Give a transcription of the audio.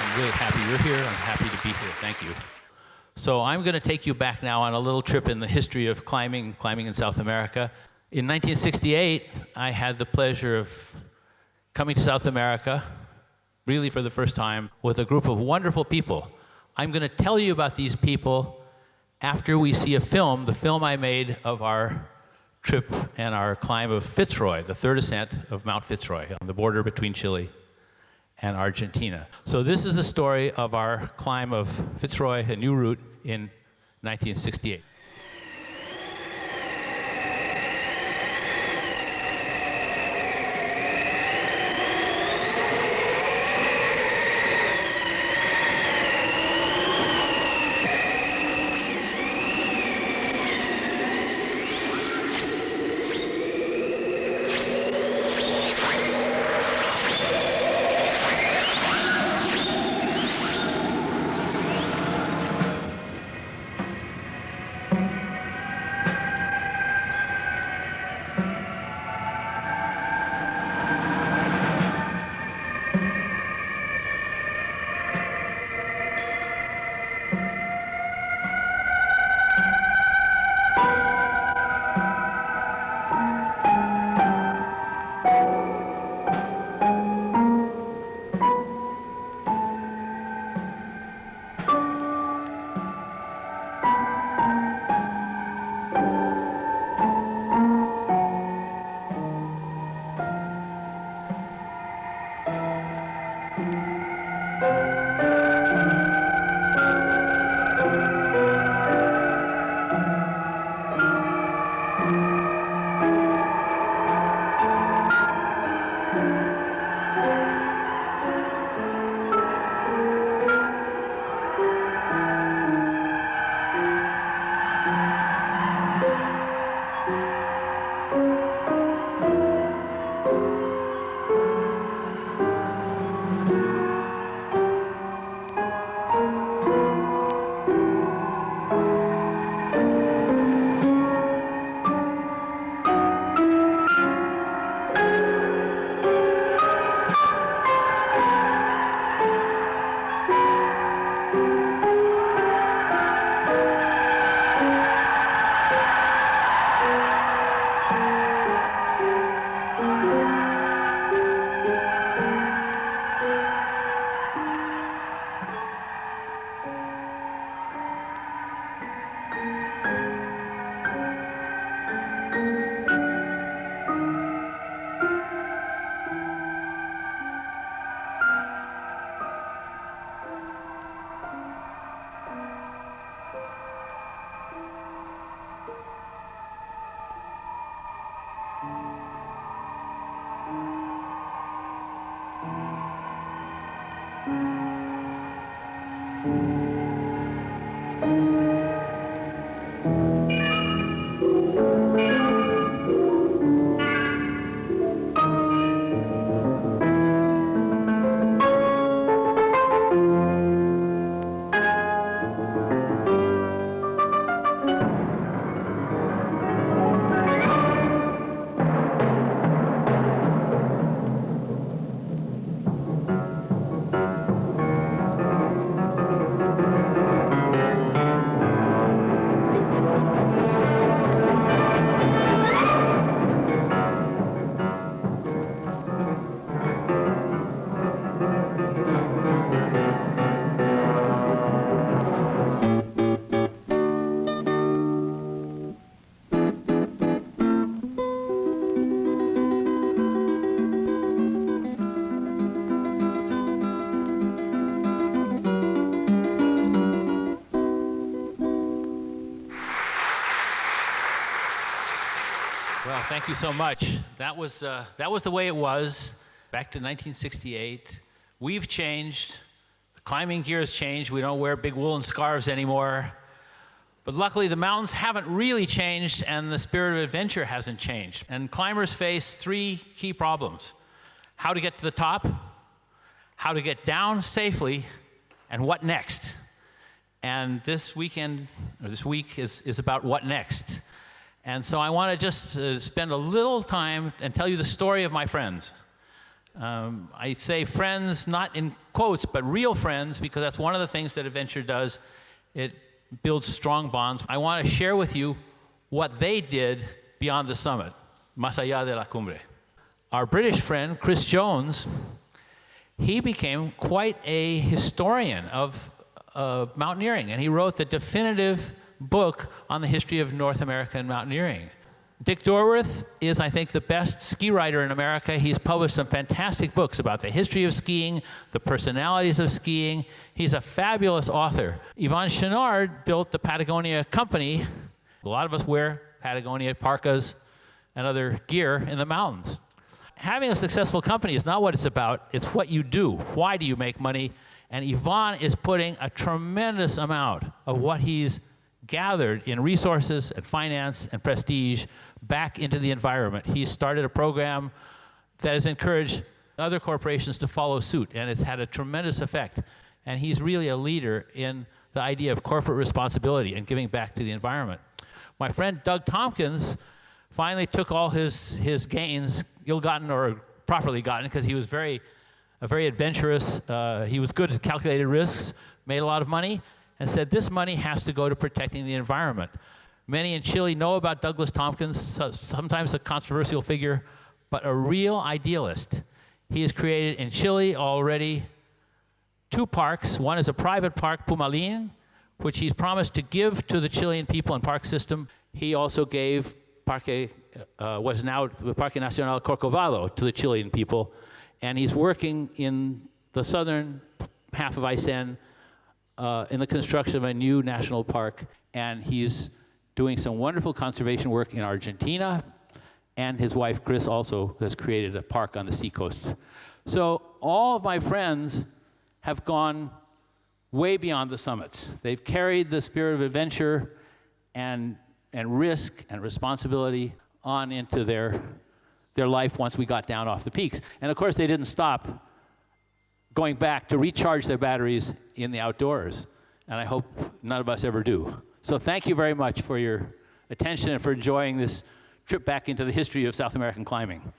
I'm really happy you're here. I'm happy to be here. Thank you. So I'm going to take you back now on a little trip in the history of climbing in South America. In 1968, I had the pleasure of coming to South America, really for the first time, with a group of wonderful people. I'm going to tell you about these people after we see a film, the film I made of our trip and our climb of Fitz-roy, the third ascent of Mount Fitz-roy on the border between Chile and Argentina. So this is the story of our climb of Fitz-roy, a new route, in 1968. Well, thank you so much. That was the way it was back to 1968. We've changed. The climbing gear has changed. We don't wear big woolen scarves anymore. But luckily, the mountains haven't really changed, and the spirit of adventure hasn't changed. And climbers face three key problems: how to get to the top, how to get down safely, and what next. And this week is about what next. And so I want to just spend a little time and tell you the story of my friends. I say friends, not in quotes, but real friends, because that's one of the things that adventure does. It builds strong bonds. I want to share with you what they did beyond the summit, más allá de la cumbre. Our British friend, Chris Jones, he became quite a historian of mountaineering, and he wrote the definitive book on the history of North American mountaineering. Dick Dorworth is, I think, the best ski writer in America. He's published some fantastic books about the history of skiing, the personalities of skiing. He's a fabulous author. Yvon Chouinard built the Patagonia company. A lot of us wear Patagonia parkas and other gear in the mountains. Having a successful company is not what it's about. It's what you do. Why do you make money? And Yvon is putting a tremendous amount of what he's gathered in resources and finance and prestige back into the environment. He started a program that has encouraged other corporations to follow suit, and it's had a tremendous effect. And he's really a leader in the idea of corporate responsibility and giving back to the environment. My friend Doug Tompkins finally took all his gains, ill-gotten or properly gotten, because he was very adventurous. He was good at calculated risks, made a lot of money, and said this money has to go to protecting the environment. Many in Chile know about Douglas Tompkins, sometimes a controversial figure, but a real idealist. He has created in Chile already 2 parks. One is a private park, Pumalin, which he's promised to give to the Chilean people and park system. He also gave what is now the Parque Nacional Corcovado to the Chilean people, and he's working in the southern half of Aysén in the construction of a new national park, and he's doing some wonderful conservation work in Argentina, and his wife Chris also has created a park on the seacoast. So all of my friends have gone way beyond the summits. They've carried the spirit of adventure and risk and responsibility on into their life once we got down off the peaks. And of course, they didn't stop going back to recharge their batteries in the outdoors. And I hope none of us ever do. So thank you very much for your attention and for enjoying this trip back into the history of South American climbing.